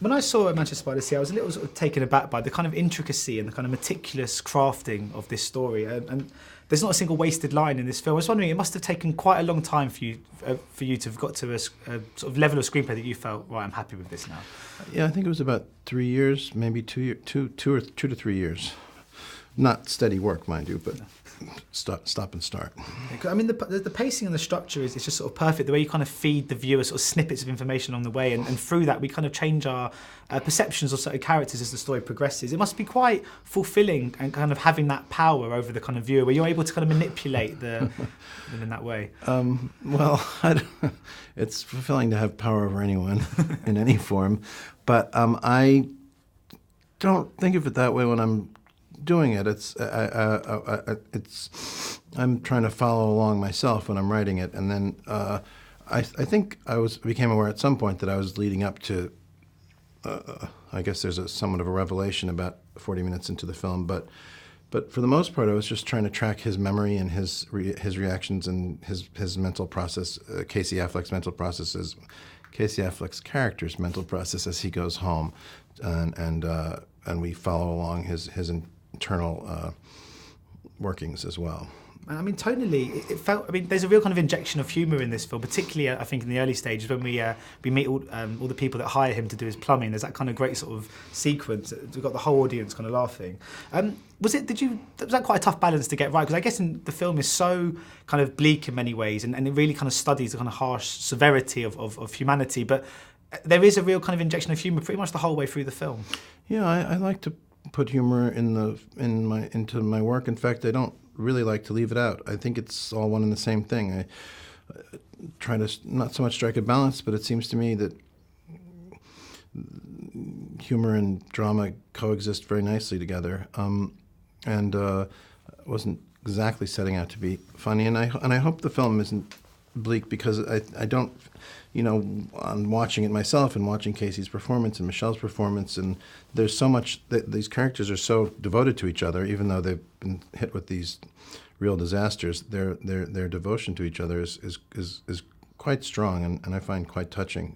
When I saw Manchester by the Sea, I was a little sort of taken aback by the kind of intricacy and the kind of meticulous crafting of this story. And there's not a single wasted line in this film. I was wondering, it must have taken quite a long time for you to have got to a sort of level of screenplay that you felt, right, I'm happy with this now. Yeah, I think it was about 3 years, maybe 2 to 3 years. Not steady work, mind you, but stop and start. I mean, the pacing and the structure is just sort of perfect. The way you kind of feed the viewer sort of snippets of information along the way, and through that we kind of change our perceptions of certain characters as the story progresses. It must be quite fulfilling and kind of having that power over the kind of viewer, where you're able to kind of manipulate them in that way. Well, it's fulfilling to have power over anyone in any form, but I don't think of it that way when I'm doing it. I'm trying to follow along myself when I'm writing it, and then I think I became aware at some point that I was leading up to. I guess there's somewhat of a revelation about 40 minutes into the film, but for the most part, I was just trying to track his memory and his reactions and his mental process. Casey Affleck's mental process is Casey Affleck's character's mental process as he goes home, and we follow along his internal workings as well. I mean, tonally, it felt. I mean, there's a real kind of injection of humour in this film, particularly I think in the early stages when we meet all the people that hire him to do his plumbing. There's that kind of great sort of sequence. We've got the whole audience kind of laughing. Was that quite a tough balance to get right? Because I guess the film is so kind of bleak in many ways, and it really kind of studies the kind of harsh severity of humanity. But there is a real kind of injection of humour pretty much the whole way through the film. Yeah, I like to put humor into my work. In fact, I don't really like to leave it out. I think it's all one and the same thing. I try to not so much strike a balance, but it seems to me that humor and drama coexist very nicely together. And wasn't exactly setting out to be funny. And I hope the film isn't bleak, because I don't, on watching it myself and watching Casey's performance and Michelle's performance, and there's so much that these characters are so devoted to each other, even though they've been hit with these real disasters. Their devotion to each other is quite strong, and I find quite touching.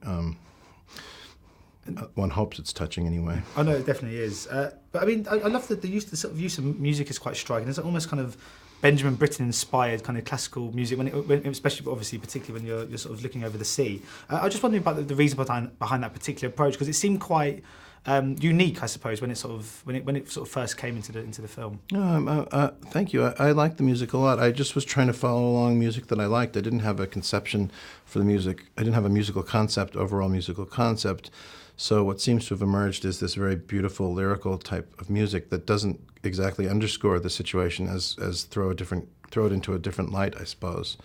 One hopes it's touching anyway. I know it definitely is. But I mean, I love that the sort of use of music is quite striking. It's almost kind of Benjamin Britten-inspired kind of classical music, especially, obviously, particularly when you're sort of looking over the sea. I was just wondering about the reason behind that particular approach, because it seemed quite unique, I suppose, when it sort of first came into the film. No, thank you. I like the music a lot. I just was trying to follow along music that I liked. I didn't have a conception for the music. I didn't have a overall musical concept. So what seems to have emerged is this very beautiful lyrical type of music that doesn't exactly underscore the situation as throw it into a different light, I suppose.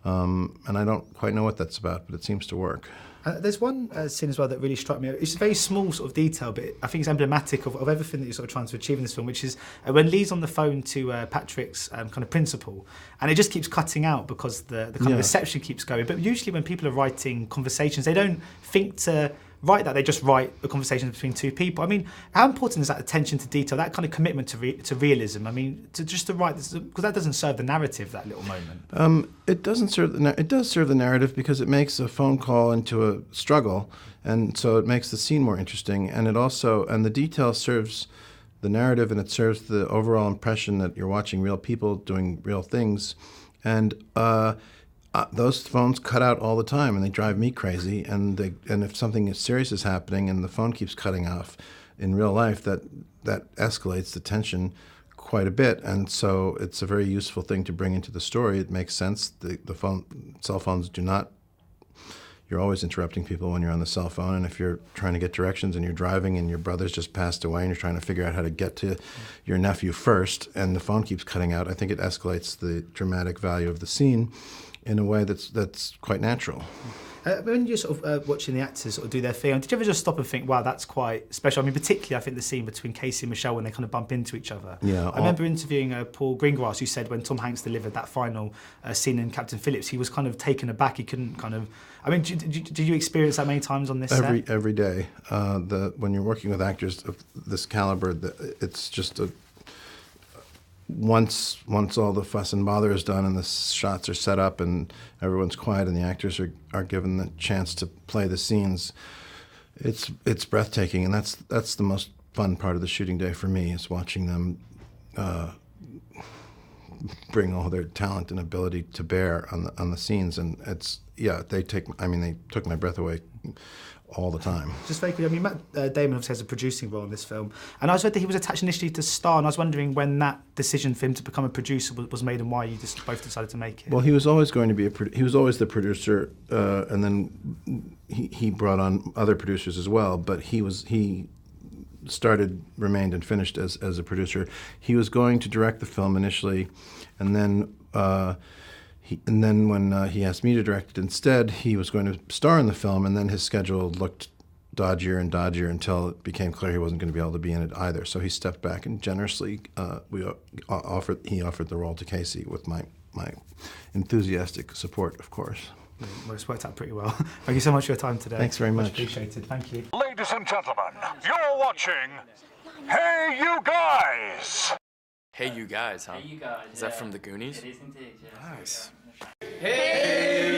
And I don't quite know what that's about, but it seems to work. There's one scene as well that really struck me. It's a very small sort of detail, but I think it's emblematic of everything that you're sort of trying to achieve in this film, which is when Lee's on the phone to Patrick's kind of principal, and it just keeps cutting out because the kind of reception keeps going. But usually when people are writing conversations, they don't think to write that, they just write a conversation between two people. I mean, how important is that attention to detail, that kind of commitment to realism? I mean, to write this, because that doesn't serve the narrative, that little moment. It doesn't serve it does serve the narrative, because it makes a phone call into a struggle, and so it makes the scene more interesting. And the detail serves the narrative, and it serves the overall impression that you're watching real people doing real things. And those phones cut out all the time, and they drive me crazy. And if something serious is happening and the phone keeps cutting off in real life, that escalates the tension quite a bit. And so it's a very useful thing to bring into the story. It makes sense. Cell phones do not. You're always interrupting people when you're on the cell phone, and if you're trying to get directions and you're driving and your brother's just passed away and you're trying to figure out how to get to your nephew first, and the phone keeps cutting out, I think it escalates the dramatic value of the scene in a way that's quite natural. When you're sort of watching the actors sort of do their thing, did you ever just stop and think, wow, that's quite special? I mean, particularly I think the scene between Casey and Michelle when they kind of bump into each other. Yeah, I remember interviewing Paul Greengrass, who said when Tom Hanks delivered that final scene in Captain Phillips, he was kind of taken aback. He couldn't kind of... I mean, did you experience that many times on this set? Every day. When you're working with actors of this caliber, it's just once all the fuss and bother is done and the shots are set up and everyone's quiet and the actors are given the chance to play the scenes, It's breathtaking, and that's the most fun part of the shooting day for me, is watching them bring all their talent and ability to bear on the scenes. And they took my breath away all the time. Just very quickly, I mean, Matt Damon obviously has a producing role in this film, and I was read that he was attached initially to star, and I was wondering when that decision for him to become a producer was made, and why you just both decided to make it. Well, he was always going to be he was always the producer, and then he brought on other producers as well. But he remained and finished as a producer. He was going to direct the film initially, and then when he asked me to direct it instead, he was going to star in the film, and then his schedule looked dodgier and dodgier until it became clear he wasn't going to be able to be in it either. So he stepped back, and generously he offered the role to Casey with my enthusiastic support, of course. Well, it's worked out pretty well. Thank you so much for your time today. Thanks very much. Appreciated. Thank you. Ladies and gentlemen, you're watching Hey You Guys! Hey You Guys, huh? Hey You Guys. Is that from the Goonies? It is indeed, yeah. Nice. Hey